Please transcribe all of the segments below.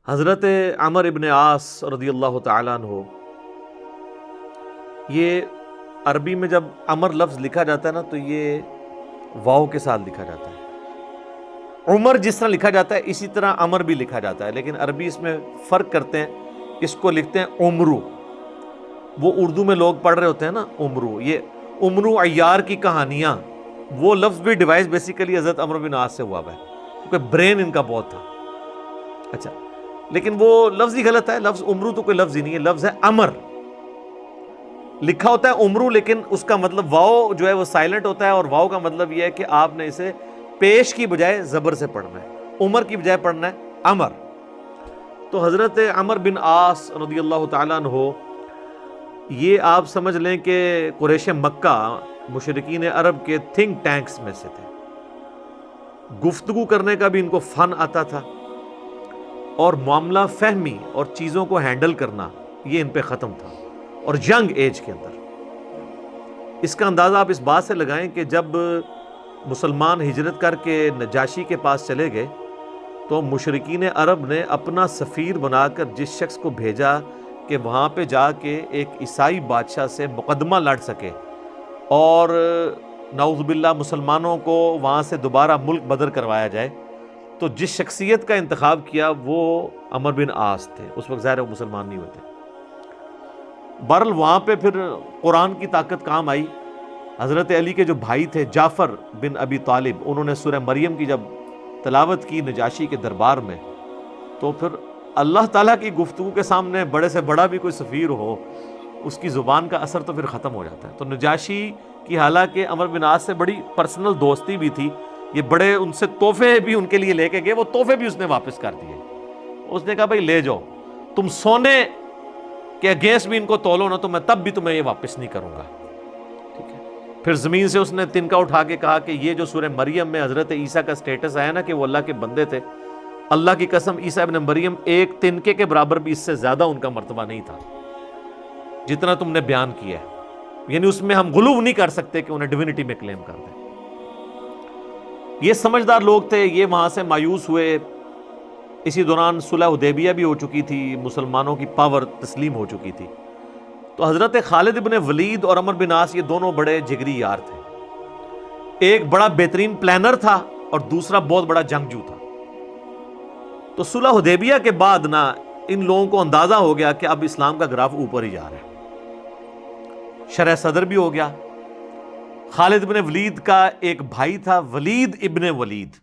حضرت عمر ابن عاص رضی اللہ تعالیٰ عنہ، یہ عربی میں جب عمر لفظ لکھا جاتا ہے نا تو یہ واو کے ساتھ لکھا جاتا ہے۔ عمر جس طرح لکھا جاتا ہے اسی طرح عمر بھی لکھا جاتا ہے، لیکن عربی اس میں فرق کرتے ہیں، اس کو لکھتے ہیں عمرو۔ وہ اردو میں لوگ پڑھ رہے ہوتے ہیں نا عمرو، یہ عمرو عیار کی کہانیاں، وہ لفظ بھی ڈیوائس بیسیکلی حضرت عمر بن عاص سے ہوا ہے، کیونکہ برین ان کا بہت تھا۔ اچھا، لیکن وہ لفظ ہی غلط ہے، لفظ عمرو تو کوئی لفظ ہی نہیں ہے، لفظ ہے امر۔ لکھا ہوتا ہے عمرو، لیکن اس کا مطلب واو جو ہے وہ سائلنٹ ہوتا ہے، اور واو کا مطلب یہ ہے کہ آپ نے اسے پیش کی بجائے زبر سے پڑھنا ہے، عمر کی بجائے پڑھنا ہے امر۔ تو حضرت عمر بن عاص رضی اللہ تعالیٰ عنہ، یہ آپ سمجھ لیں کہ قریش مکہ، مشرکین عرب کے تھنک ٹینکس میں سے تھے۔ گفتگو کرنے کا بھی ان کو فن آتا تھا، اور معاملہ فہمی اور چیزوں کو ہینڈل کرنا یہ ان پہ ختم تھا، اور ینگ ایج کے اندر۔ اس کا اندازہ آپ اس بات سے لگائیں کہ جب مسلمان ہجرت کر کے نجاشی کے پاس چلے گئے تو مشرکین عرب نے اپنا سفیر بنا کر جس شخص کو بھیجا کہ وہاں پہ جا کے ایک عیسائی بادشاہ سے مقدمہ لڑ سکے اور نعوذ باللہ مسلمانوں کو وہاں سے دوبارہ ملک بدر کروایا جائے، تو جس شخصیت کا انتخاب کیا وہ عمر بن عاص تھے۔ اس وقت ظاہر ہے وہ مسلمان نہیں ہوتے۔ بہرحال وہاں پہ پھر قرآن کی طاقت کام آئی۔ حضرت علی کے جو بھائی تھے جعفر بن ابی طالب، انہوں نے سورہ مریم کی جب تلاوت کی نجاشی کے دربار میں، تو پھر اللہ تعالیٰ کی گفتگو کے سامنے بڑے سے بڑا بھی کوئی سفیر ہو، اس کی زبان کا اثر تو پھر ختم ہو جاتا ہے۔ تو نجاشی کی حالانکہ عمر بن عاص سے بڑی پرسنل دوستی بھی تھی، یہ بڑے ان سے تحفے بھی ان کے لیے لے کے گئے، وہ تحفے بھی اس نے واپس کر دیے۔ اس نے کہا بھائی لے جاؤ، تم سونے کے اگینسٹ بھی ان کو تولو نا تو میں تب بھی تمہیں یہ واپس نہیں کروں گا، ٹھیک ہے۔ پھر زمین سے اس نے تنکا اٹھا کے کہا کہ یہ جو سورہ مریم میں حضرت عیسیٰ کا سٹیٹس آیا نا کہ وہ اللہ کے بندے تھے، اللہ کی قسم عیسیٰ ابن مریم ایک تنکے کے برابر بھی اس سے زیادہ ان کا مرتبہ نہیں تھا جتنا تم نے بیان کیا ہے، یعنی اس میں ہم غلو نہیں کر سکتے کہ انہیں ڈیوینٹی میں کلیم کر دیں۔ یہ سمجھدار لوگ تھے، یہ وہاں سے مایوس ہوئے۔ اسی دوران صلح حدیبیہ بھی ہو چکی تھی، مسلمانوں کی پاور تسلیم ہو چکی تھی۔ تو حضرت خالد بن ولید اور عمر بن عاص یہ دونوں بڑے جگری یار تھے۔ ایک بڑا بہترین پلانر تھا اور دوسرا بہت بڑا جنگجو تھا۔ تو صلح حدیبیہ کے بعد نا ان لوگوں کو اندازہ ہو گیا کہ اب اسلام کا گراف اوپر ہی جا رہا ہے، شرح صدر بھی ہو گیا۔ خالد بن ولید کا ایک بھائی تھا ولید ابن ولید،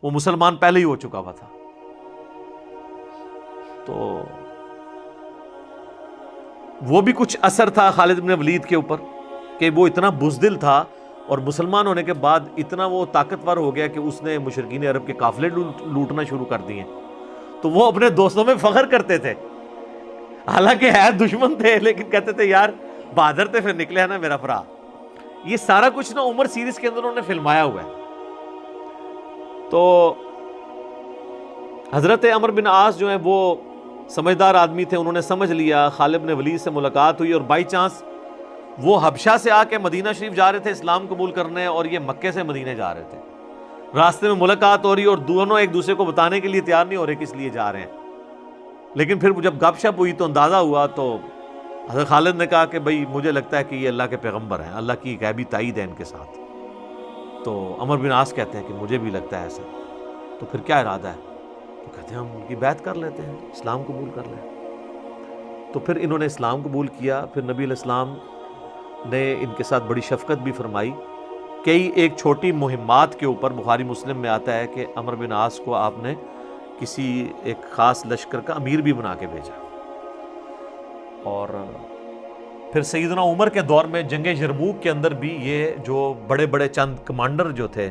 وہ مسلمان پہلے ہی ہو چکا ہوا تھا۔ تو وہ بھی کچھ اثر تھا خالد بن ولید کے اوپر کہ وہ اتنا بزدل تھا، اور مسلمان ہونے کے بعد اتنا وہ طاقتور ہو گیا کہ اس نے مشرکین عرب کے قافلے لوٹنا شروع کر دیے۔ تو وہ اپنے دوستوں میں فخر کرتے تھے، حالانکہ ہے دشمن تھے، لیکن کہتے تھے یار بہادر تھے پھر نکلے ہے نا میرا فرا۔ یہ سارا کچھ نا عمر سیریز کے اندر انہوں نے فلمایا ہوا ہے۔ تو حضرت عمر بن عاص جو ہیں وہ سمجھدار آدمی تھے، انہوں نے سمجھ لیا، خالد بن ولید سے ملاقات ہوئی، اور بائی چانس وہ حبشہ سے آ کے مدینہ شریف جا رہے تھے اسلام قبول کرنے، اور یہ مکے سے مدینہ جا رہے تھے۔ راستے میں ملاقات ہو رہی اور دونوں ایک دوسرے کو بتانے کے لیے تیار نہیں ہو رہے کس لیے جا رہے ہیں، لیکن پھر جب گپ شپ ہوئی تو اندازہ ہوا، تو حضرت خالد نے کہا کہ بھائی مجھے لگتا ہے کہ یہ اللہ کے پیغمبر ہیں، اللہ کی غیبی تائید ہے ان کے ساتھ۔ تو عمر بن عاص کہتے ہیں کہ مجھے بھی لگتا ہے ایسا۔ تو پھر کیا ارادہ ہے؟ تو کہتے ہیں ہم ان کی بیعت کر لیتے ہیں، اسلام قبول کر لیں۔ تو پھر انہوں نے اسلام قبول کیا۔ پھر نبی علیہ السلام نے ان کے ساتھ بڑی شفقت بھی فرمائی۔ کئی ایک چھوٹی مہمات کے اوپر بخاری مسلم میں آتا ہے کہ عمر بن عاص کو آپ نے کسی ایک خاص لشکر کا امیر بھی بنا کے بھیجا۔ اور پھر سیدنا عمر کے دور میں جنگ یرموک کے اندر بھی یہ جو بڑے بڑے چند کمانڈر جو تھے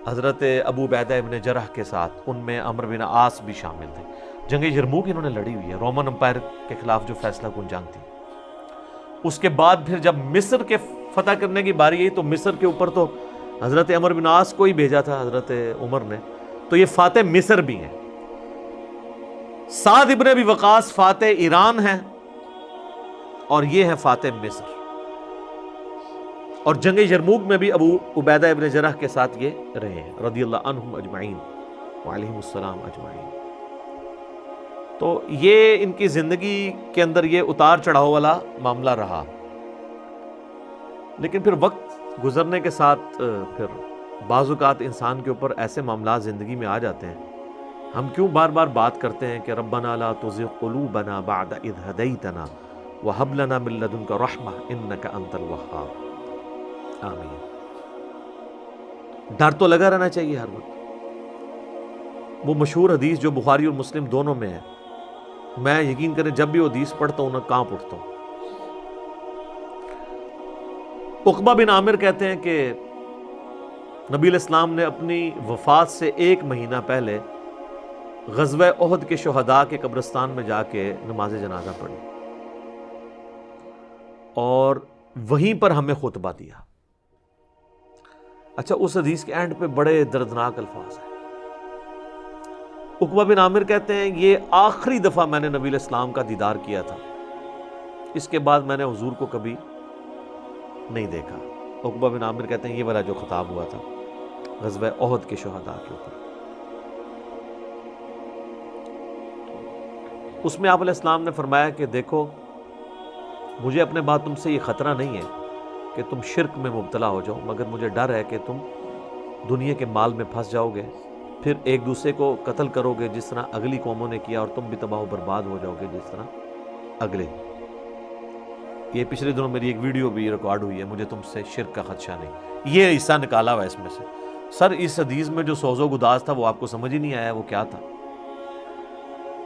حضرت ابو عبیدہ ابن جرح کے ساتھ، ان میں عمر بن عاص بھی شامل تھے۔ جنگ یرموک انہوں نے لڑی ہوئی ہے، رومن امپائر کے خلاف جو فیصلہ کن جنگ تھی۔ اس کے بعد پھر جب مصر کے فتح کرنے کی باری آئی تو مصر کے اوپر تو حضرت عمر بن عاص کو ہی بھیجا تھا حضرت عمر نے، تو یہ فاتح مصر بھی ہیں۔ سعد ابن ابی وقاص فاتح ایران ہیں، اور یہ ہے فاتح مصر۔ اور جنگ یرموک میں بھی ابو عبیدہ ابن جرح کے ساتھ یہ رہے ہیں رضی اللہ عنہم اجمعین وعلیہم السلام اجمعین۔ تو یہ ان کی زندگی کے اندر یہ اتار چڑھاؤ والا معاملہ رہا، لیکن پھر وقت گزرنے کے ساتھ پھر بعض اوقات انسان کے اوپر ایسے معاملات زندگی میں آ جاتے ہیں، ہم کیوں بار بار بات کرتے ہیں کہ ربنا لا تزغ قلوبنا بعد اذ ہدیتنا وہب لنا من لدنک رحمہ انک انت الوہاب۔ آمین۔ ڈر تو لگا رہنا چاہیے ہر وقت۔ وہ مشہور حدیث جو بخاری اور مسلم دونوں میں ہے، میں یقین کریں جب بھی وہ حدیث پڑھتا ہوں نہ کانپ اٹھتا ہوں۔ عقبہ بن عامر کہتے ہیں کہ نبی علیہ السلام نے اپنی وفات سے 1 مہینہ پہلے غزوہ احد کے شہداء کے قبرستان میں جا کے نماز جنازہ پڑھی اور وہیں پر ہمیں خطبہ دیا۔ اچھا، اس حدیث کے اینڈ پہ بڑے دردناک الفاظ ہیں۔ عقبہ بن عامر کہتے ہیں یہ آخری دفعہ میں نے نبی علیہ السلام کا دیدار کیا تھا، اس کے بعد میں نے حضور کو کبھی نہیں دیکھا۔ عقبہ بن عامر کہتے ہیں یہ والا جو خطاب ہوا تھا غزوہ احد کے شہداء کے اوپر، اس میں آپ علیہ السلام نے فرمایا کہ دیکھو مجھے اپنے بعد تم سے یہ خطرہ نہیں ہے کہ تم شرک میں مبتلا ہو جاؤ، مگر مجھے ڈر ہے کہ تم دنیا کے مال میں پھنس جاؤ گے، پھر ایک دوسرے کو قتل کرو گے جس طرح اگلی قوموں نے کیا، اور تم بھی تباہ و برباد ہو جاؤ گے جس طرح اگلے۔ یہ پچھلے دنوں میری ایک ویڈیو بھی ریکارڈ ہوئی ہے، مجھے تم سے شرک کا خدشہ نہیں، یہ حصہ نکالا ہوا ہے اس میں سے۔ سر اس حدیث میں جو سوز و گداز تھا وہ آپ کو سمجھ ہی نہیں آیا وہ کیا تھا۔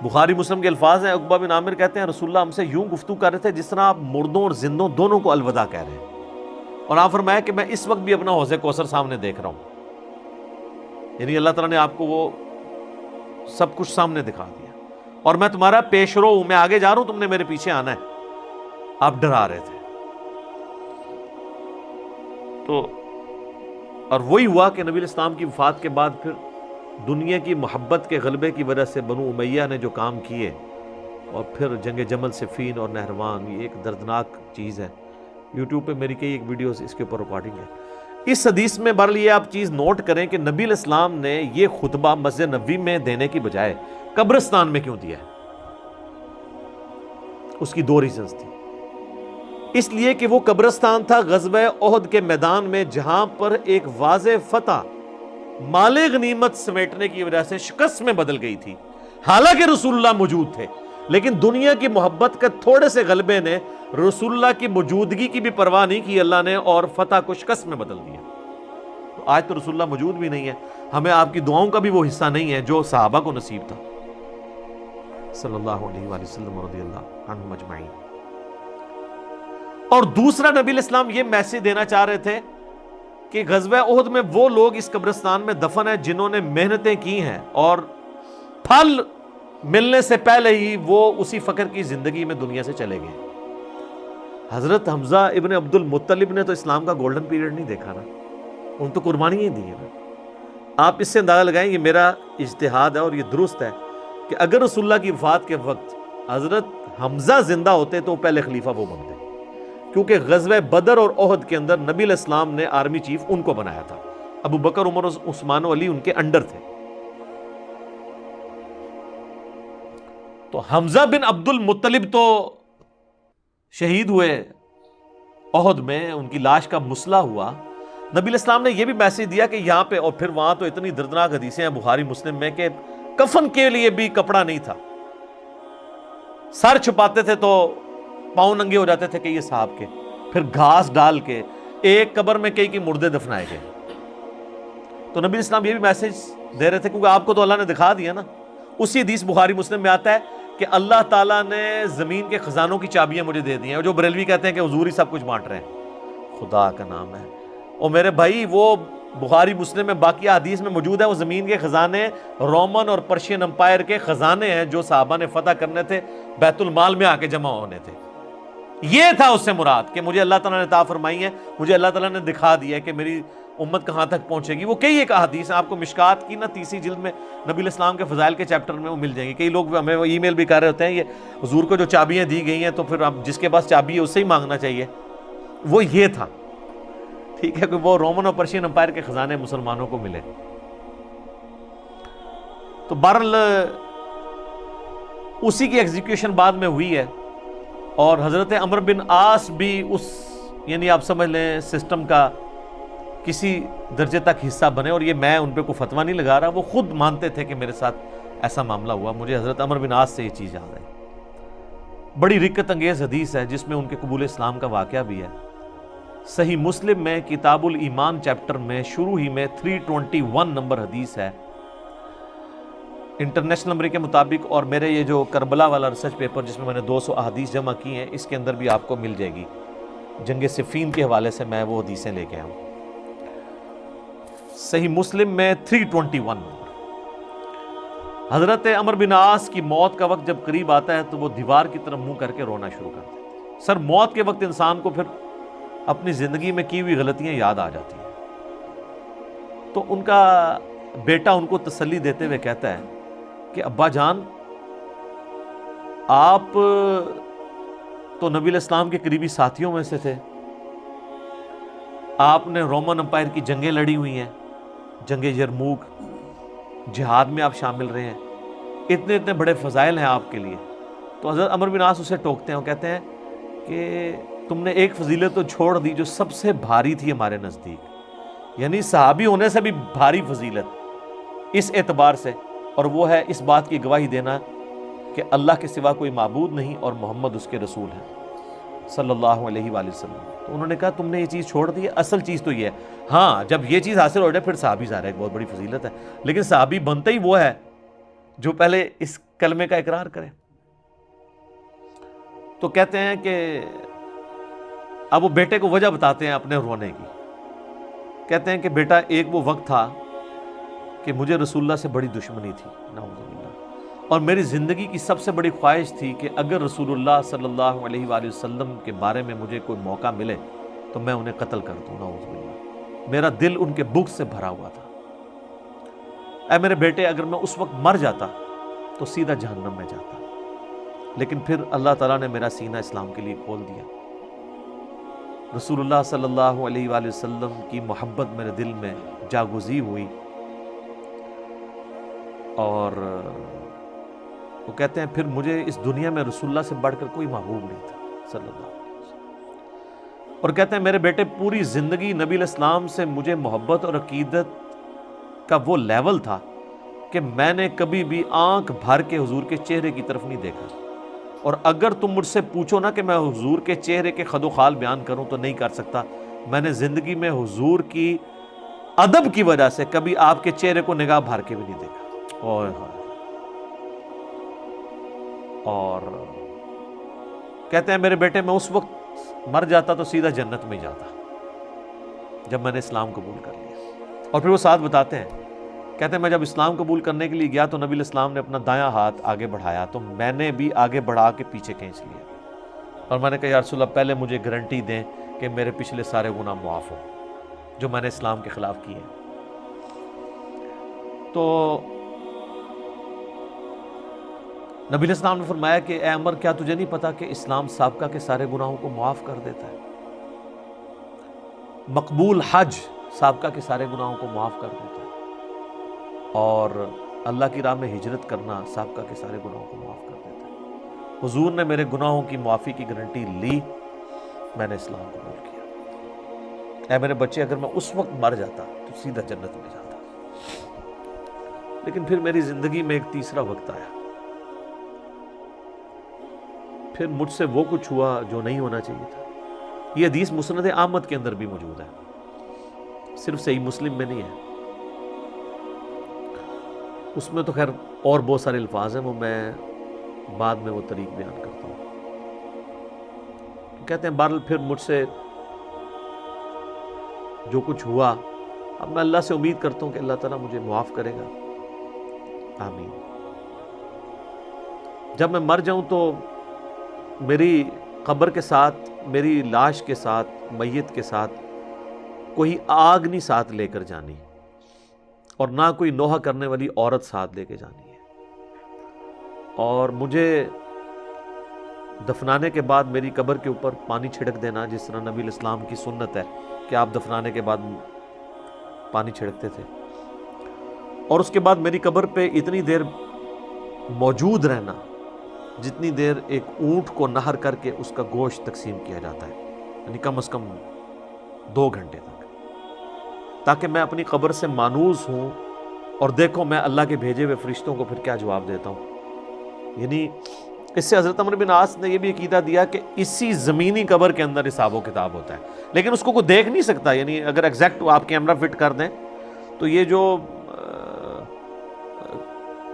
بخاری مسلم کے الفاظ ہیں، عقبہ بن عامر کہتے ہیں رسول اللہ ہم سے یوں گفتگو کر رہے تھے جس طرح آپ مردوں اور زندوں دونوں کو الوداع کہہ رہے ہیں، اور آپ فرمایا کہ میں اس وقت بھی اپنا حوض کوثر سامنے دیکھ رہا ہوں، یعنی اللہ تعالیٰ نے آپ کو وہ سب کچھ سامنے دکھا دیا، اور میں تمہارا پیش رو ہوں، میں آگے جا رہا ہوں، تم نے میرے پیچھے آنا ہے۔ آپ ڈرا رہے تھے تو، اور وہی ہوا کہ نبی علیہ السلام کی وفات کے بعد پھر دنیا کی محبت کے غلبے کی وجہ سے بنو امیہ نے جو کام کیے، اور پھر جنگ جمل صفین اور نہروان، یہ ایک دردناک چیز ہے۔ یوٹیوب پہ میری کئی ایک ویڈیوز اس کے اوپر ریکارڈنگ ہے۔ اس حدیث میں بہرحال یہ آپ چیز نوٹ کریں کہ نبی علیہ السلام نے یہ خطبہ مسجد نبوی میں دینے کی بجائے قبرستان میں کیوں دیا ہے؟ اس کی 2 ریزنز تھی۔ اس لیے کہ وہ قبرستان تھا غزوہ احد کے میدان میں، جہاں پر ایک واضح فتح مال غنیمت سمیٹنے کی وجہ سے شکست میں بدل گئی تھی، حالانکہ رسول اللہ موجود تھے، لیکن دنیا کی محبت کا تھوڑے سے غلبے نے رسول اللہ کی موجودگی کی بھی پرواہ نہیں کی اللہ نے، اور فتح کو شکست میں بدل دیا۔ تو آج تو رسول اللہ موجود بھی نہیں ہے، ہمیں آپ کی دعاؤں کا بھی وہ حصہ نہیں ہے جو صحابہ کو نصیب تھا صلی اللہ علیہ وآلہ وسلم رضی اللہ عنہم اجمعین۔ اور دوسرا نبی علیہ السلام یہ میسج دینا چاہ رہے تھے کہ غزوہ احد میں وہ لوگ اس قبرستان میں دفن ہیں جنہوں نے محنتیں کی ہیں، اور پھل ملنے سے پہلے ہی وہ اسی فقر کی زندگی میں دنیا سے چلے گئے۔ حضرت حمزہ ابن عبد المطلب نے تو اسلام کا گولڈن پیریڈ نہیں دیکھا نا، ان تو قربانیاں دی ہیں نا۔ آپ اس سے اندازہ لگائیں، یہ میرا اجتہاد ہے اور یہ درست ہے کہ اگر رسول اللہ کی وفات کے وقت حضرت حمزہ زندہ ہوتے تو پہلے خلیفہ وہ بنتے، کیونکہ غزوہ بدر اور احد کے اندر نبی علیہ السلام نے آرمی چیف ان کو بنایا تھا، ابو بکر عمر عثمان و علی ان کے انڈر تھے۔ تو حمزہ بن عبد المطلب تو شہید ہوئے احد میں، ان کی لاش کا مسئلہ ہوا۔ نبی علیہ السلام نے یہ بھی میسج دیا کہ یہاں پہ، اور پھر وہاں تو اتنی دردناک حدیثیں ہیں بخاری مسلم میں کہ کفن کے لیے بھی کپڑا نہیں تھا، سر چھپاتے تھے تو پاؤں ننگے ہو جاتے تھے کہ یہ صاحب کے، پھر گھاس ڈال کے ایک قبر میں کئی مردے دفنائے گئے۔ تو نبی اسلام یہ بھی میسج دے رہے تھے، کیونکہ آپ کو تو اللہ نے دکھا دیا نا۔ اسی حدیث بخاری مسلم میں آتا ہے کہ اللہ تعالیٰ نے زمین کے خزانوں کی چابیاں مجھے دے دی ہیں، اور جو بریلوی کہتے ہیں کہ حضور ہی سب کچھ بانٹ رہے ہیں، خدا کا نام ہے۔ اور میرے بھائی وہ بخاری مسلم میں باقی حدیث میں موجود ہے، وہ زمین کے خزانے رومن اور پرشین امپائر کے خزانے ہیں جو صحابہ نے فتح کرنے تھے، بیت المال میں آ کے جمع ہونے تھے۔ یہ تھا اس سے مراد کہ مجھے اللہ تعالیٰ نے عطا فرمائی ہے، مجھے اللہ تعالیٰ نے دکھا دیا ہے کہ میری امت کہاں تک پہنچے گی۔ وہ کئی ایک احادیث ہیں، آپ کو مشکات کی نا 30 جلد میں نبی علیہ السلام کے فضائل کے چیپٹر میں وہ مل جائیں گی۔ کئی لوگ ہمیں ای میل بھی کر رہے ہوتے ہیں یہ حضور کو جو چابیاں دی گئی ہیں تو پھر آپ جس کے پاس چابی ہے اس سے ہی مانگنا چاہیے۔ وہ یہ تھا، ٹھیک ہے، کہ وہ رومن اور پرشین امپائر کے خزانے مسلمانوں کو ملے۔ تو بہرحال اسی کی ایگزیکیوشن بعد میں ہوئی ہے، اور حضرت عمر بن عاص بھی اس، یعنی آپ سمجھ لیں سسٹم کا کسی درجے تک حصہ بنے، اور یہ میں ان پہ کوئی فتویٰ نہیں لگا رہا، وہ خود مانتے تھے کہ میرے ساتھ ایسا معاملہ ہوا۔ مجھے حضرت عمر بن عاص سے یہ چیز یاد ہے، بڑی رکت انگیز حدیث ہے جس میں ان کے قبول اسلام کا واقعہ بھی ہے۔ صحیح مسلم میں کتاب الایمان چیپٹر میں شروع ہی میں 321 نمبر حدیث ہے انٹرنیشنل نمبر کے مطابق، اور میرے یہ جو کربلا والا ریسرچ پیپر جس میں میں نے 200 احادیث جمع کی ہیں، اس کے اندر بھی آپ کو مل جائے گی، جنگ صفین کے حوالے سے میں وہ حدیثیں لے کے آیا ہوں۔ صحیح مسلم میں 321 نمبر۔ حضرت عمر بن عاص کی موت کا وقت جب قریب آتا ہے تو وہ دیوار کی طرف منہ کر کے رونا شروع کر دیتے ہیں۔ سر موت کے وقت انسان کو پھر اپنی زندگی میں کی ہوئی غلطیاں یاد آ جاتی ہیں، تو ان کا بیٹا ان کو تسلی دیتے ہوئے کہتا ہے کہ ابا جان، آپ تو نبی علیہ السلام کے قریبی ساتھیوں میں سے تھے، آپ نے رومن امپائر کی جنگیں لڑی ہوئی ہیں، جنگ یرموک، جہاد میں آپ شامل رہے ہیں، اتنے اتنے بڑے فضائل ہیں آپ کے لیے۔ تو حضرت عمر بن عاص اسے ٹوکتے ہیں، وہ کہتے ہیں کہ تم نے ایک فضیلت تو چھوڑ دی جو سب سے بھاری تھی ہمارے نزدیک، یعنی صحابی ہونے سے بھی بھاری فضیلت اس اعتبار سے، اور وہ ہے اس بات کی گواہی دینا کہ اللہ کے سوا کوئی معبود نہیں اور محمد اس کے رسول ہیں صلی اللہ علیہ وآلہ وسلم۔ تو انہوں نے کہا تم نے یہ چیز چھوڑ دی ہے، اصل چیز تو یہ ہے، ہاں جب یہ چیز حاصل ہو جائے پھر صحابی ظاہر ہے ایک بہت بڑی فضیلت ہے، لیکن صحابی بنتا ہی وہ ہے جو پہلے اس کلمے کا اقرار کرے۔ تو کہتے ہیں کہ اب وہ بیٹے کو وجہ بتاتے ہیں اپنے رونے کی، کہتے ہیں کہ بیٹا ایک وہ وقت تھا کہ مجھے رسول اللہ سے بڑی دشمنی تھی، نعوذ باللہ، اور میری زندگی کی سب سے بڑی خواہش تھی کہ اگر رسول اللہ صلی اللہ علیہ وآلہ وسلم کے بارے میں مجھے کوئی موقع ملے تو میں انہیں قتل کر دوں، نعوذ باللہ، میرا دل ان کے بغض سے بھرا ہوا تھا۔ اے میرے بیٹے، اگر میں اس وقت مر جاتا تو سیدھا جہنم میں جاتا، لیکن پھر اللہ تعالیٰ نے میرا سینہ اسلام کے لیے کھول دیا، رسول اللہ صلی اللہ علیہ وآلہ وسلم کی محبت میرے دل میں جاگزی ہوئی، اور وہ کہتے ہیں پھر مجھے اس دنیا میں رسول اللہ سے بڑھ کر کوئی محبوب نہیں تھا صلی اللہ علیہ وسلم۔ اور کہتے ہیں میرے بیٹے، پوری زندگی نبی علیہ السلام سے مجھے محبت اور عقیدت کا وہ لیول تھا کہ میں نے کبھی بھی آنکھ بھر کے حضور کے چہرے کی طرف نہیں دیکھا، اور اگر تم مجھ سے پوچھو نا کہ میں حضور کے چہرے کے خد و خال بیان کروں تو نہیں کر سکتا۔ میں نے زندگی میں حضور کی ادب کی وجہ سے کبھی آپ کے چہرے کو نگاہ بھر کے بھی نہیں دیکھا۔ اوہ اور کہتے ہیں میرے بیٹے، میں اس وقت مر جاتا تو سیدھا جنت میں جاتا جب میں نے اسلام قبول کر لیا۔ اور پھر وہ ساتھ بتاتے ہیں، کہتے ہیں میں جب اسلام قبول کرنے کے لیے گیا تو نبی علیہ السلام نے اپنا دایاں ہاتھ آگے بڑھایا تو میں نے بھی آگے بڑھا کے پیچھے کھینچ لیا، اور میں نے کہا یا رسول اللہ، پہلے مجھے گارنٹی دیں کہ میرے پچھلے سارے گناہ معاف ہو جو میں نے اسلام کے خلاف کیے ہیں۔ تو نبی علیہ السلام نے فرمایا کہ اے عمر، کیا تجھے نہیں پتا کہ اسلام سابقہ کے سارے گناہوں کو معاف کر دیتا ہے؟ مقبول حج سابقہ کے سارے گناہوں کو معاف کر دیتا ہے، اور اللہ کی راہ میں ہجرت کرنا سابقہ کے سارے گناہوں کو معاف کر دیتا ہے۔ حضور نے میرے گناہوں کی معافی کی گارنٹی لی، میں نے اسلام قبول کیا۔ اے میرے بچے، اگر میں اس وقت مر جاتا تو سیدھا جنت میں جاتا، لیکن پھر میری زندگی میں ایک تیسرا وقت آیا، پھر مجھ سے وہ کچھ ہوا جو نہیں ہونا چاہیے تھا۔ یہ حدیث مسند احمد کے اندر بھی موجود ہے، صرف صحیح مسلم میں نہیں ہے، اس میں تو خیر اور بہت سارے الفاظ ہیں، وہ میں بعد میں وہ طریق بیان کرتا ہوں۔ کہتے ہیں بہرحال پھر مجھ سے جو کچھ ہوا، اب میں اللہ سے امید کرتا ہوں کہ اللہ تعالیٰ مجھے معاف کرے گا، آمین۔ جب میں مر جاؤں تو میری قبر کے ساتھ، میری لاش کے ساتھ، میت کے ساتھ کوئی آگ نہیں ساتھ لے کر جانی، اور نہ کوئی نوحہ کرنے والی عورت ساتھ لے کے جانی ہے، اور مجھے دفنانے کے بعد میری قبر کے اوپر پانی چھڑک دینا، جس طرح نبی علیہ السلام کی سنت ہے کہ آپ دفنانے کے بعد پانی چھڑکتے تھے، اور اس کے بعد میری قبر پہ اتنی دیر موجود رہنا جتنی دیر ایک اونٹ کو نہر کر کے اس کا گوشت تقسیم کیا جاتا ہے، یعنی کم از کم 2 گھنٹے تک، تاکہ میں اپنی قبر سے مانوس ہوں اور دیکھو میں اللہ کے بھیجے ہوئے فرشتوں کو پھر کیا جواب دیتا ہوں۔ یعنی اس سے حضرت عمرو بن عاص نے یہ بھی عقیدہ دیا کہ اسی زمینی قبر کے اندر حساب و کتاب ہوتا ہے، لیکن اس کو کوئی دیکھ نہیں سکتا۔ یعنی اگر ایگزیکٹ آپ کیمرہ فٹ کر دیں تو یہ جو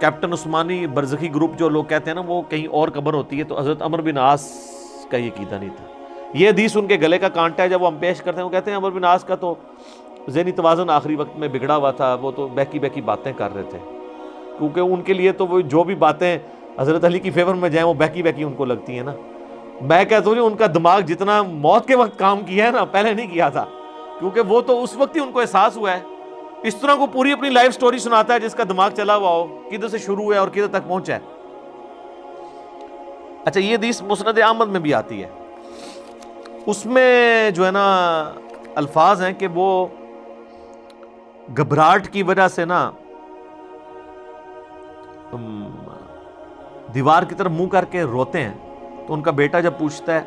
کیپٹن عثمانی برزخی گروپ جو لوگ کہتے ہیں نا وہ کہیں اور قبر ہوتی ہے، تو حضرت عمرو بن عاص کا یہ عقیدہ نہیں تھا۔ یہ حدیث ان کے گلے کا کانٹا ہے، جب وہ ہم پیش کرتے ہیں وہ کہتے ہیں عمرو بن عاص کا تو ذہنی توازن آخری وقت میں بگڑا ہوا تھا، وہ تو بہکی بہکی باتیں کر رہے تھے، کیونکہ ان کے لیے تو وہ جو بھی باتیں حضرت علی کی فیور میں جائیں وہ بہکی بہکی ان کو لگتی ہیں نا۔ میں کہتا ہوں ان کا دماغ جتنا موت کے وقت کام کیا ہے نا پہلے نہیں کیا تھا، کیونکہ وہ تو اس وقت ہی ان کو احساس ہوا ہے۔ اس طرح کو پوری اپنی لائف سٹوری سناتا ہے جس کا دماغ چلا ہوا ہو، کدھر سے شروع ہوا ہے اور کدھر تک پہنچا ہے۔ اچھا، یہ حدیث مسند احمد میں بھی آتی ہے، اس میں جو ہے نا الفاظ ہیں کہ وہ گھبراہٹ کی وجہ سے نا دیوار کی طرف منہ کر کے روتے ہیں، تو ان کا بیٹا جب پوچھتا ہے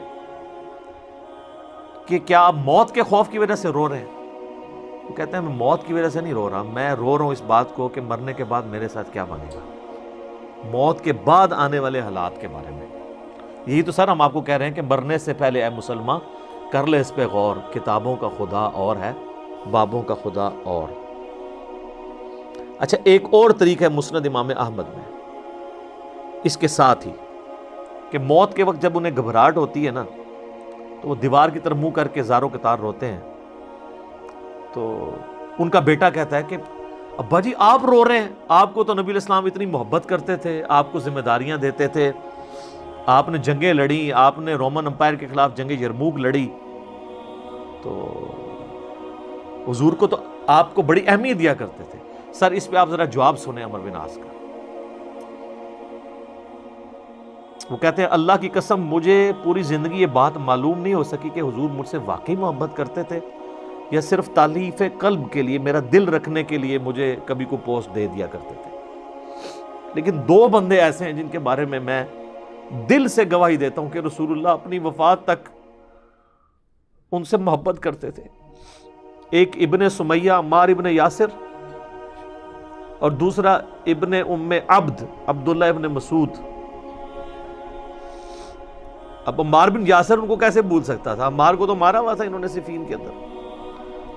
کہ کیا آپ موت کے خوف کی وجہ سے رو رہے ہیں، وہ کہتے ہیں میں موت کی وجہ سے نہیں رو رہا، میں رو رہا ہوں اس بات کو کہ مرنے کے بعد میرے ساتھ کیا بنے گا، موت کے بعد آنے والے حالات کے بارے میں۔ یہی تو سر ہم آپ کو کہہ رہے ہیں کہ مرنے سے پہلے اے مسلمان کر لے اس پہ غور، کتابوں کا خدا اور ہے، بابوں کا خدا اور۔ اچھا، ایک اور طریقہ ہے مسند امام احمد میں اس کے ساتھ ہی کہ موت کے وقت جب انہیں گھبراہٹ ہوتی ہے نا تو وہ دیوار کی طرف منہ کر کے زاروں قطار روتے ہیں، تو ان کا بیٹا کہتا ہے کہ ابا جی آپ رو رہے ہیں، آپ کو تو نبی علیہ السلام اتنی محبت کرتے تھے، آپ کو ذمہ داریاں دیتے تھے، آپ نے جنگیں لڑی، آپ نے رومن امپائر کے خلاف جنگ یرموک لڑی، تو حضور کو تو آپ کو بڑی اہمیت دیا کرتے تھے۔ سر اس پہ آپ ذرا جواب سنیں عمرو بن عاص کا۔ وہ کہتے ہیں اللہ کی قسم مجھے پوری زندگی یہ بات معلوم نہیں ہو سکی کہ حضور مجھ سے واقعی محبت کرتے تھے یا صرف تالیف قلب کے لیے، میرا دل رکھنے کے لیے مجھے کبھی کو پوسٹ دے دیا کرتے تھے۔ لیکن 2 بندے ایسے ہیں جن کے بارے میں دل سے گواہی دیتا ہوں کہ رسول اللہ اپنی وفات تک ان سے محبت کرتے تھے، ایک ابن سمیہ عمار ابن یاسر اور دوسرا ابن ام عبد عبداللہ ابن مسعود۔ اب عمار بن یاسر ان کو کیسے بھول سکتا تھا، عمار کو تو مارا ہوا تھا انہوں نے صفین کے اندر۔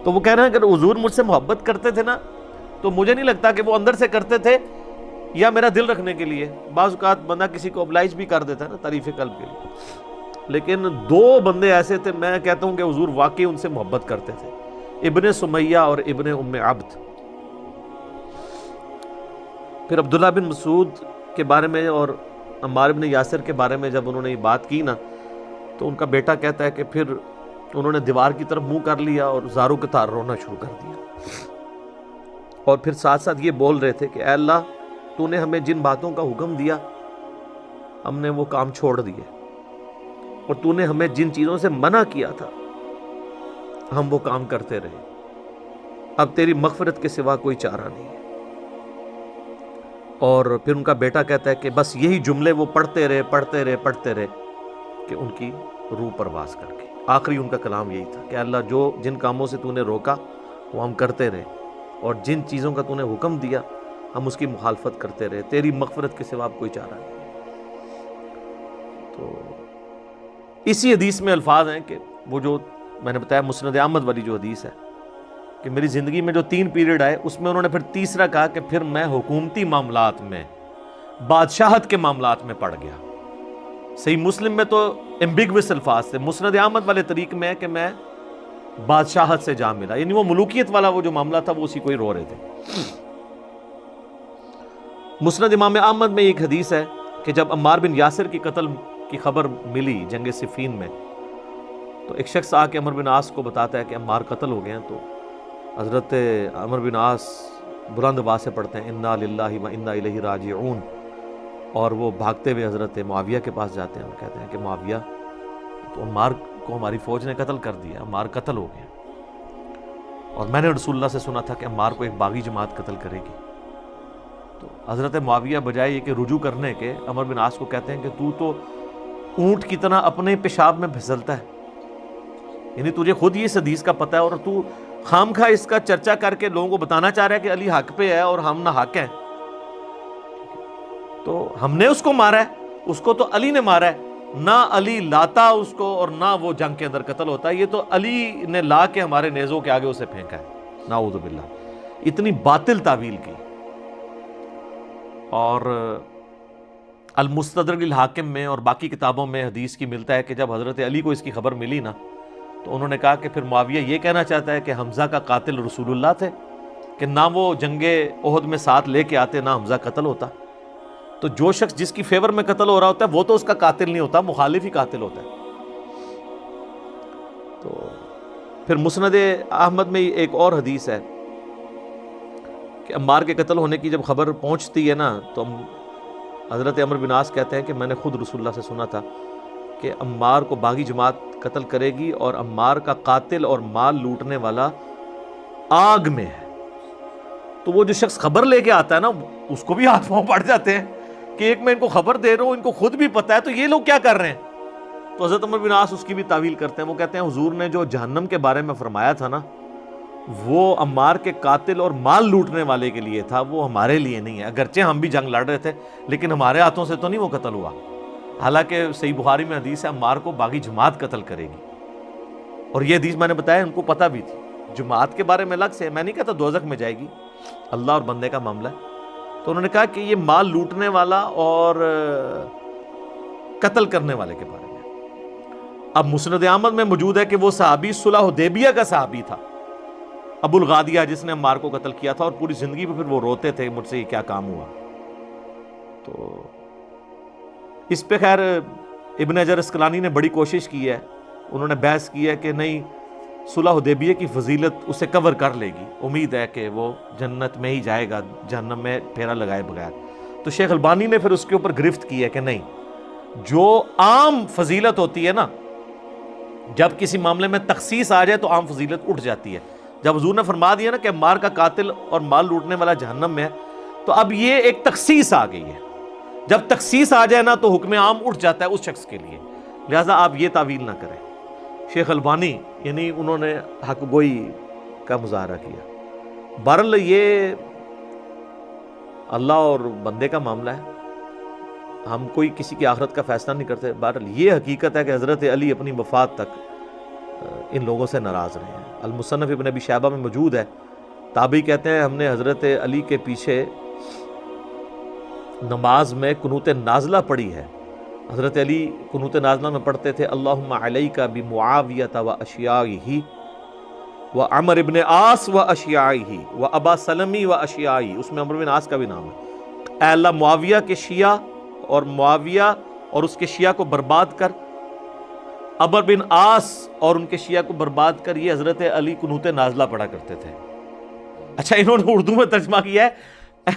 تو وہ کہہ رہے ہیں کہ حضور مجھ سے محبت کرتے تھے نا، تو مجھے نہیں لگتا کہ وہ اندر سے کرتے تھے یا میرا دل رکھنے کے لیے، بعض اوقات بندہ کسی کو oblige بھی کر دیتا ہے نا تعریف قلب کے لیے، لیکن 2 بندے ایسے تھے میں کہتا ہوں کہ حضور واقعی ان سے محبت کرتے تھے، ابن سمیہ اور ابن ام عبد۔ پھر عبداللہ بن مسعود کے بارے میں اور عمار بن یاسر کے بارے میں جب انہوں نے یہ بات کی نا تو ان کا بیٹا کہتا ہے کہ پھر انہوں نے دیوار کی طرف منہ کر لیا اور زاروں کے تار رونا شروع کر دیا، اور پھر ساتھ ساتھ یہ بول رہے تھے کہ اے اللہ تو نے ہمیں جن باتوں کا حکم دیا ہم نے وہ کام چھوڑ دیے، اور تو نے ہمیں جن چیزوں سے منع کیا تھا ہم وہ کام کرتے رہے، اب تیری مغفرت کے سوا کوئی چارہ نہیں ہے۔ اور پھر ان کا بیٹا کہتا ہے کہ بس یہی جملے وہ پڑھتے رہے کہ ان کی روح پرواز کر گئی۔ آخری ان کا کلام یہی تھا کہ اللہ جو جن کاموں سے تو نے روکا وہ ہم کرتے رہے، اور جن چیزوں کا تو نے حکم دیا ہم اس کی مخالفت کرتے رہے، تیری مغفرت کے سوا کوئی چارہ نہیں۔ تو اسی حدیث میں الفاظ ہیں کہ وہ جو میں نے بتایا مسند احمد والی جو حدیث ہے کہ میری زندگی میں جو 3 پیریڈ آئے اس میں انہوں نے پھر تیسرا کہا کہ پھر میں حکومتی معاملات میں، بادشاہت کے معاملات میں پڑ گیا۔ صحیح مسلم میں تو ایمبیگوس الفاظ تھے، مسند احمد والے طریق میں ہے کہ میں بادشاہت سے جا ملا، یعنی وہ ملوکیت والا وہ جو معاملہ تھا وہ اسی کو ہی رو رہے تھے۔ مسند امام احمد میں ایک حدیث ہے کہ جب عمار بن یاسر کی قتل کی خبر ملی جنگ صفین میں، تو ایک شخص آ کے عمر بن عاص کو بتاتا ہے کہ عمار قتل ہو گئے ہیں، تو حضرت عمر بن عاص بلند آواز سے پڑھتے ہیں انا للہ و انا الیہ راجعون، اور وہ بھاگتے ہوئے حضرت معاویہ کے پاس جاتے ہیں، وہ کہتے ہیں کہ معاویہ تو عمار کو ہماری فوج نے قتل کر دیا، عمار قتل ہو گئے، اور میں نے رسول اللہ سے سنا تھا کہ عمار کو ایک باغی جماعت قتل کرے گی۔ تو حضرت معاویہ بجائے یہ کہ رجوع کرنے کے عمر بن عاص کو کہتے ہیں کہ تو اونٹ کی طرح اپنے پیشاب میں پھسلتا ہے، یعنی تجھے خود یہ اس حدیث کا پتہ ہے اور تو خام خواہ اس کا چرچا کر کے لوگوں کو بتانا چاہ رہا ہے کہ علی حق پہ ہے اور ہم نہ حق ہیں. تو ہم نے اس کو مارا ہے، اس کو تو علی نے مارا ہے، نہ علی لاتا اس کو اور نہ وہ جنگ کے اندر قتل ہوتا ہے، یہ تو علی نے لا کے ہمارے نیزوں کے آگے اسے پھینکا ہے، نعوذ باللہ. اتنی باطل تعویل کی. اور المستدرک الحاکم میں اور باقی کتابوں میں حدیث کی ملتا ہے کہ جب حضرت علی کو اس کی خبر ملی نا تو انہوں نے کہا کہ پھر معاویہ یہ کہنا چاہتا ہے کہ حمزہ کا قاتل رسول اللہ تھے، کہ نہ وہ جنگ احد میں ساتھ لے کے آتے نہ حمزہ قتل ہوتا. تو جو شخص جس کی فیور میں قتل ہو رہا ہوتا ہے وہ تو اس کا قاتل نہیں ہوتا، مخالف ہی قاتل ہوتا ہے. تو پھر مسند احمد میں ایک اور حدیث ہے کہ عمار کے قتل ہونے کی جب خبر پہنچتی ہے نا تو حضرت عمر بن عاص کہتے ہیں کہ میں نے خود رسول اللہ سے سنا تھا کہ عمار کو باغی جماعت قتل کرے گی اور عمار کا قاتل اور مال لوٹنے والا آگ میں ہے. تو وہ جو شخص خبر لے کے آتا ہے نا اس کو بھی ہاتھ پاؤں پڑ جاتے ہیں کہ ایک میں ان کو خبر دے رہا ہوں، ان کو خود بھی پتا ہے، تو یہ لوگ کیا کر رہے ہیں. تو حضرت عمر بن عاص اس کی بھی تعویل کرتے ہیں. وہ کہتے ہیں حضور نے جو جہنم کے بارے میں فرمایا تھا نا وہ عمار کے قاتل اور مال لوٹنے والے کے لیے تھا، وہ ہمارے لیے نہیں ہے. اگرچہ ہم بھی جنگ لڑ رہے تھے لیکن ہمارے ہاتھوں سے تو نہیں وہ قتل ہوا. حالانکہ صحیح بخاری میں حدیث ہے عمار کو باغی جماعت قتل کرے گی. اور یہ حدیث میں نے بتایا ان کو پتہ بھی تھی. جماعت کے بارے میں الگ سے میں نہیں کہتا دوزخ میں جائے گی، اللہ اور بندے کا معاملہ ہے. تو انہوں نے کہا کہ یہ مال لوٹنے والا اور قتل کرنے والے کے بارے میں. اب مسند احمد میں موجود ہے کہ وہ صحابی صلح حدیبیہ کا صحابی تھا، ابو الغادیہ، جس نے عمار کو قتل کیا تھا، اور پوری زندگی پہ پھر وہ روتے تھے مجھ سے یہ کیا کام ہوا. تو اس پہ خیر ابن حجر اسقلانی نے بڑی کوشش کی ہے، انہوں نے بحث کی ہے کہ نہیں صلح حدیبیہ کی فضیلت اسے کور کر لے گی، امید ہے کہ وہ جنت میں ہی جائے گا جہنم میں پھیرا لگائے بغیر. تو شیخ البانی نے پھر اس کے اوپر گرفت کی ہے کہ نہیں، جو عام فضیلت ہوتی ہے نا جب کسی معاملے میں تخصیص آ جائے تو عام فضیلت اٹھ جاتی ہے. جب حضور نے فرما دیا نا کہ عمار کا قاتل اور مال لوٹنے والا جہنم میں ہے تو اب یہ ایک تخصیص آ گئی ہے. جب تخصیص آ جائے نا تو حکم عام اٹھ جاتا ہے اس شخص کے لیے، لہٰذا آپ یہ تعویل نہ کریں. شیخ البانی یعنی انہوں نے حق گوئی کا مظاہرہ کیا. بہرحال یہ اللہ اور بندے کا معاملہ ہے، ہم کوئی کسی کی آخرت کا فیصلہ نہیں کرتے. بہرحال یہ حقیقت ہے کہ حضرت علی اپنی وفات تک ان لوگوں سے ناراض رہے ہیں. المصنف ابن ابی شیبہ میں موجود ہے، تابعی کہتے ہیں ہم نے حضرت علی کے پیچھے نماز میں قنوت نازلہ پڑھی ہے. حضرت علی قنوت نازلہ میں پڑھتے تھے اللہم علیک بمعاویہ و اشیائہ و عمر ابن عاص و اشیائہ و ابا سلمی و اشیائہ. اس میں عمر بن عاص کا بھی نام ہے. اے اللہ معاویہ کے شیعہ اور معاویہ اور اس کے شیعہ کو برباد کر، عمر بن عاص اور ان کے شیعہ کو برباد کر. یہ حضرت علی قنوت نازلہ پڑھا کرتے تھے. اچھا انہوں نے اردو میں ترجمہ کیا ہے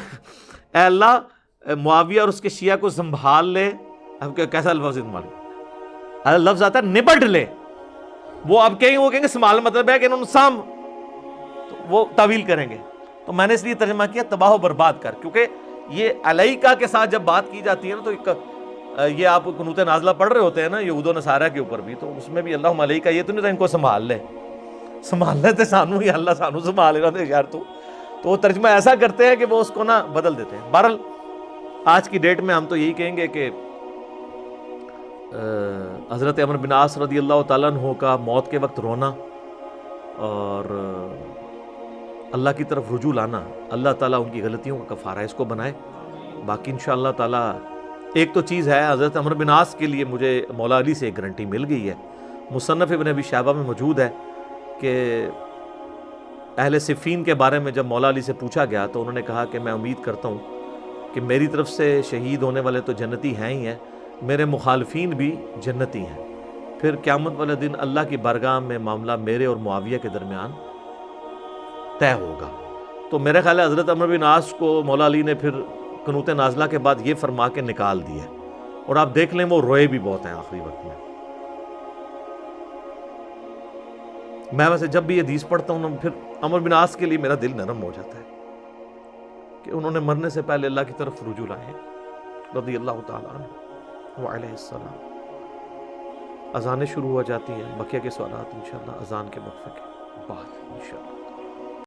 اے اللہ معاویہ اور اس کے شیعہ کو سنبھال لے. اب کیسا لفظ استعمال، لفظ آتا ہے نبٹ لے. وہ اب وہ کہیں گے سنبھال مطلب ہے کہ انہوں نے سام، تو وہ تعویل کریں گے. تو میں نے اس لیے ترجمہ کیا تباہ و برباد کر، کیونکہ یہ علیکہ کے ساتھ جب بات کی جاتی ہے نا تو یہ آپ قنوت نازلہ پڑھ رہے ہوتے ہیں نا یہود و نصارہ کے اوپر بھی، تو اس میں بھی اللہم علیکہ یہ تو نہیں تھا ان کو سنبھال لے، سنبھال لیتے سانو ہی اللہ سانو سنبھال رہا تھا یار. تو وہ ترجمہ ایسا کرتے ہیں کہ وہ اس کو نا بدل دیتے ہیں. بہرحال آج کی ڈیٹ میں ہم تو یہی کہیں گے کہ حضرت عمر بن عاص رضی اللہ تعالیٰ عنہ کا موت کے وقت رونا اور اللہ کی طرف رجوع لانا، اللہ تعالیٰ ان کی غلطیوں کا کفارہ اس کو بنائے. باقی انشاءاللہ تعالیٰ ایک تو چیز ہے، حضرت عمر بن عاص کے لیے مجھے مولا علی سے ایک گارنٹی مل گئی ہے. مصنف ابن ابی شیبہ میں موجود ہے کہ اہل صفین کے بارے میں جب مولا علی سے پوچھا گیا تو انہوں نے کہا کہ میں امید کرتا ہوں کہ میری طرف سے شہید ہونے والے تو جنتی ہیں ہی ہیں، میرے مخالفین بھی جنتی ہیں. پھر قیامت والے دن اللہ کی بارگاہ میں معاملہ میرے اور معاویہ کے درمیان طے ہوگا. تو میرے خیال ہے حضرت عمر بن عاص کو مولا علی نے پھر قنوت نازلہ کے بعد یہ فرما کے نکال دیا، اور آپ دیکھ لیں وہ روئے بھی بہت ہیں آخری وقت میں. میں ویسے جب بھی یہ حدیث پڑھتا ہوں نا پھر عمر بن عاص کے لیے میرا دل نرم ہو جاتا ہے کہ انہوں نے مرنے سے پہلے اللہ کی طرف رجوع لائے ہیں رضی اللہ تعالیٰ عنہ وعلیہ السلام. اذانیں شروع ہو جاتی ہیں. بقیہ کے سوالات انشاءاللہ اذان کے وقفے کے بعد انشاءاللہ.